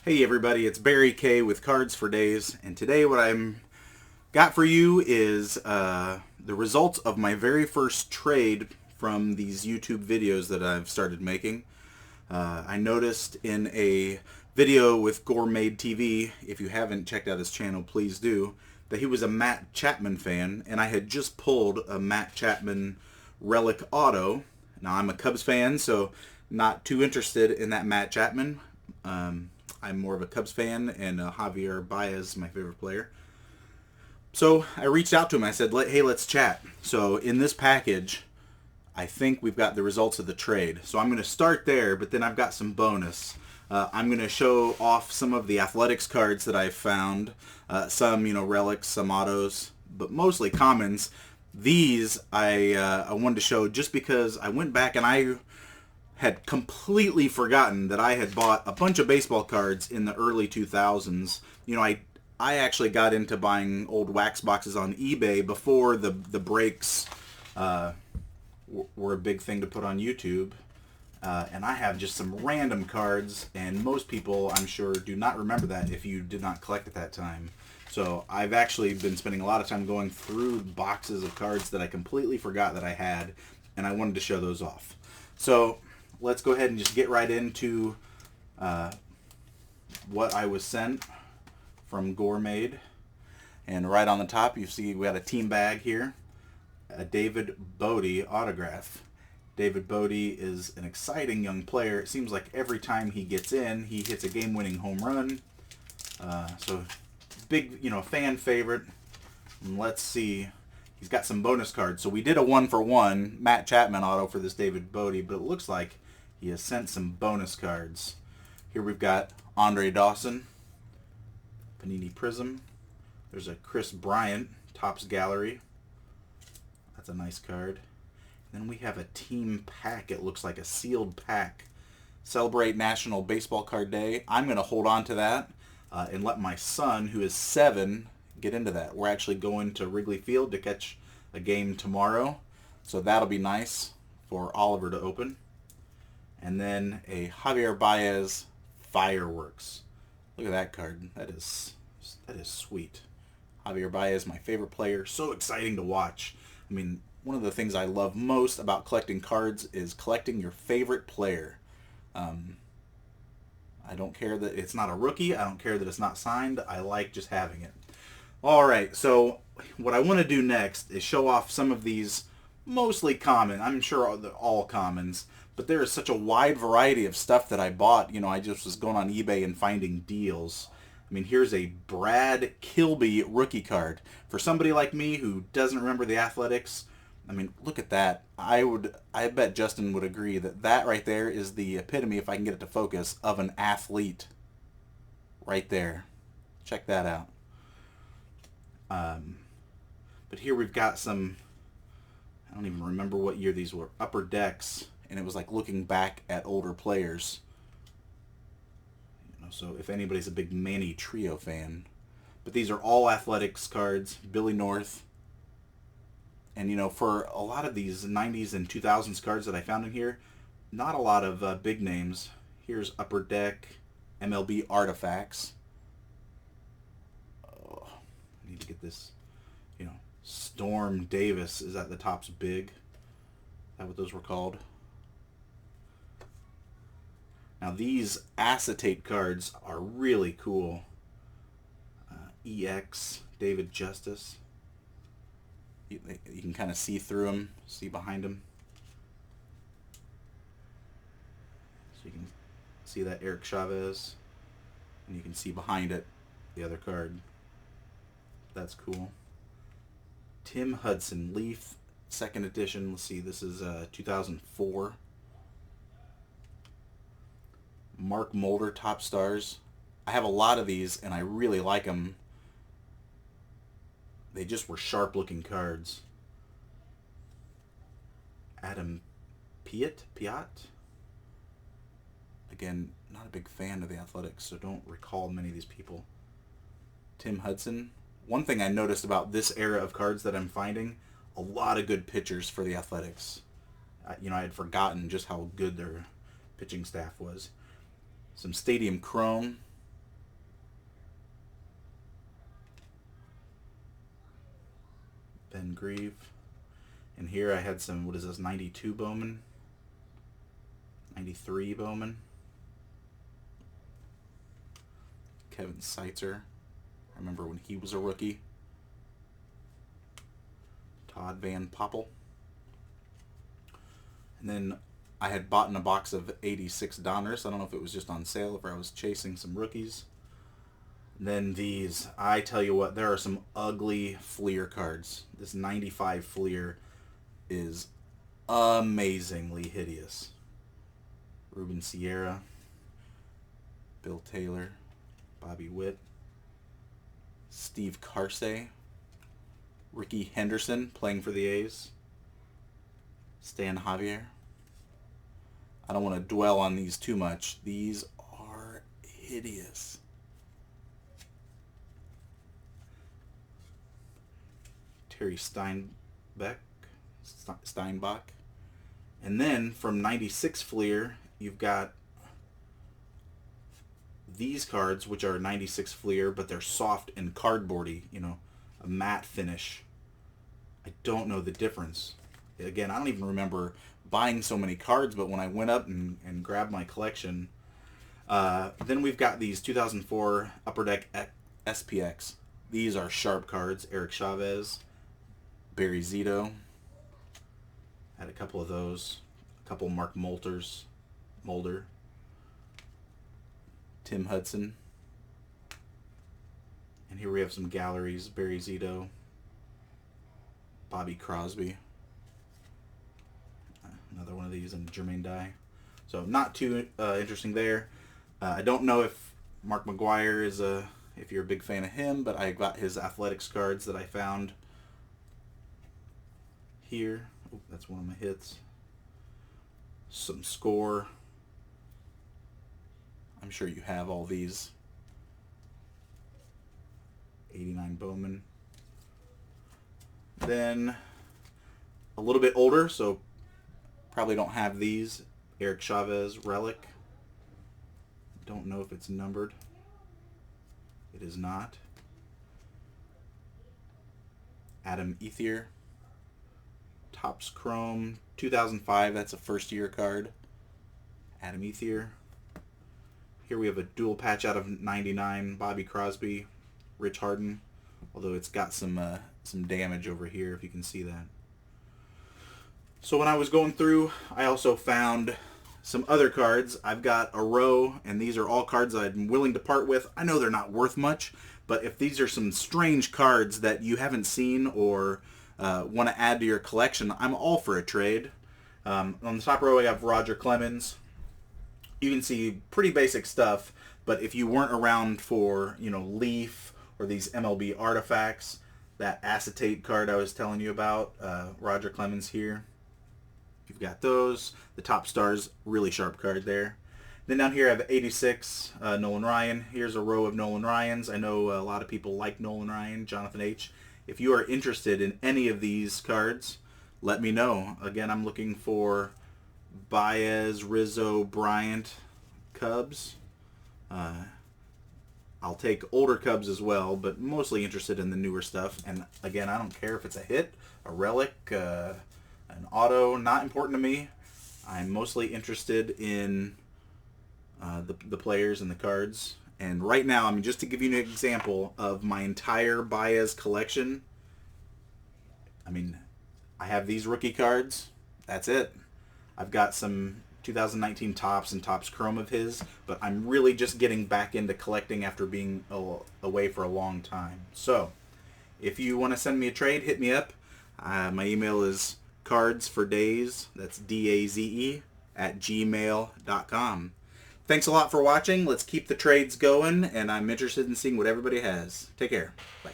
Hey everybody, it's Barry K with Cards for Days, and today what I'm got for you is the results of my very first trade from these YouTube videos that I've started making. I noticed in a video with Gourmet TV, if you haven't checked out his channel, please do, that he was a Matt Chapman fan, and I had just pulled a Matt Chapman relic auto. Now I'm a Cubs fan, so not too interested in that Matt Chapman. I'm more of a Cubs fan, and Javier Baez is my favorite player. So I reached out to him. I said, hey, let's chat. So in this package, I think we've got the results of the trade. So I'm going to start there, but then I've got some bonus. I'm going to show off some of the athletics cards that I've found. Some, relics, some autos, but mostly commons. These I wanted to show just because I went back and I had completely forgotten that I had bought a bunch of baseball cards in the early 2000s. I actually got into buying old wax boxes on eBay before the breaks were a big thing to put on YouTube. And I have just some random cards, and most people, I'm sure, do not remember that if you did not collect at that time. So I've actually been spending a lot of time going through boxes of cards that I completely forgot that I had, and I wanted to show those off. So let's go ahead and just get right into what I was sent from Gourmet. And right on the top, you see we got a team bag here, a David Bodie autograph. David Bodie is an exciting young player. It seems like every time he gets in, he hits a game-winning home run. So big, fan favorite. And let's see. He's got some bonus cards. So we did a 1-for-1 Matt Chapman auto for this David Bodie, but it looks like he has sent some bonus cards. Here we've got Andre Dawson, Panini Prism. There's a Chris Bryant, Topps Gallery. That's a nice card. Then we have a team pack. It looks like a sealed pack. Celebrate National Baseball Card Day. I'm going to hold on to that and let my son, who is 7, get into that. We're actually going to Wrigley Field to catch a game tomorrow, so that'll be nice for Oliver to open. And then a Javier Baez Fireworks. Look at that card. That is sweet. Javier Baez, my favorite player. So exciting to watch. I mean, one of the things I love most about collecting cards is collecting your favorite player. I don't care that it's not a rookie. I don't care that it's not signed. I like just having it. All right, so what I want to do next is show off some of these mostly common. I'm sure they're all commons, but there is such a wide variety of stuff that I bought. I just was going on eBay and finding deals. I mean, here's a Brad Kilby rookie card. For somebody like me who doesn't remember the Athletics, I mean, look at that. I bet Justin would agree that that right there is the epitome, if I can get it to focus, of an athlete. Right there. Check that out. But here we've got some, I don't even remember what year these were, Upper Decks, and it was like looking back at older players. So if anybody's a big Manny Trio fan. But these are all Athletics cards, Billy North. And for a lot of these 90s and 2000s cards that I found in here, not a lot of big names. Here's Upper Deck, MLB Artifacts. Oh, I need to get this, Storm Davis is at the Topps Big. Is that what those were called? Now these acetate cards are really cool. EX, David Justice. You can kind of see through them, see behind them. So you can see that Eric Chavez, and you can see behind it the other card. That's cool. Tim Hudson, Leaf, 2nd edition. Let's see, this is 2004. Mark Mulder, Top Stars. I have a lot of these, and I really like them. They just were sharp-looking cards. Adam Piot? Again, not a big fan of the Athletics, so don't recall many of these people. Tim Hudson. One thing I noticed about this era of cards that I'm finding, a lot of good pitchers for the Athletics. I had forgotten just how good their pitching staff was. Some Stadium Chrome. Ben Grieve. And here I had some, what is this, 92 Bowman? 93 Bowman. Kevin Seitzer. I remember when he was a rookie. Todd Van Poppel. And then I had bought in a box of 86 Donners. I don't know if it was just on sale, if I was chasing some rookies. And then these, I tell you what, there are some ugly Fleer cards. This 95 Fleer is amazingly hideous. Ruben Sierra, Bill Taylor, Bobby Witt, Steve Carsey, Ricky Henderson playing for the A's, Stan Javier. I don't want to dwell on these too much. These are hideous. Terry Steinbach. And then from 96 Fleer, you've got these cards, which are 96 Fleer, but they're soft and cardboardy, you know, a matte finish. I don't know the difference. Again, I don't even remember buying so many cards, but when I went up and grabbed my collection, then we've got these 2004 Upper Deck SPX. These are sharp cards. Eric Chavez, Barry Zito. Had a couple of those. A couple Mark Mulder. Tim Hudson. And here we have some galleries. Barry Zito. Bobby Crosby. Another one of these in Jermaine Dye. So not too interesting there. I don't know if Mark McGwire is if you're a big fan of him, but I got his athletics cards that I found here. Oh, that's one of my hits. Some score. I'm sure you have all these. 89 Bowman. Then a little bit older, so probably don't have these. Eric Chavez Relic. Don't know if it's numbered. It is not. Adam Ethier. Topps Chrome 2005. That's a first year card. Adam Ethier. Here we have a dual patch out of 99. Bobby Crosby. Rich Harden. Although it's got some damage over here, if you can see that. So when I was going through, I also found some other cards. I've got a row, and these are all cards that I'm willing to part with. I know they're not worth much, but if these are some strange cards that you haven't seen or want to add to your collection, I'm all for a trade. On the top row, I have Roger Clemens. You can see pretty basic stuff, but if you weren't around for, you know, Leaf or these MLB artifacts, that acetate card I was telling you about, Roger Clemens here. You've got those. The Top Stars, really sharp card there. Then down here I have 86 Nolan Ryan. Here's a row of Nolan Ryans. I know a lot of people like Nolan Ryan, Jonathan H. If you are interested in any of these cards, let me know. Again, I'm looking for Baez, Rizzo, Bryant, Cubs. I'll take older Cubs as well, but mostly interested in the newer stuff. And again, I don't care if it's a hit, a relic, an auto, not important to me. I'm mostly interested in the players and the cards. And right now, I mean, just to give you an example of my entire Baez collection, I mean, I have these rookie cards. That's it. I've got some 2019 Topps and Topps Chrome of his, but I'm really just getting back into collecting after being away for a long time. So, if you want to send me a trade, hit me up. My email is cardsfordaze, that's DAZE, @gmail.com. Thanks a lot for watching. Let's keep the trades going, and I'm interested in seeing what everybody has. Take care. Bye.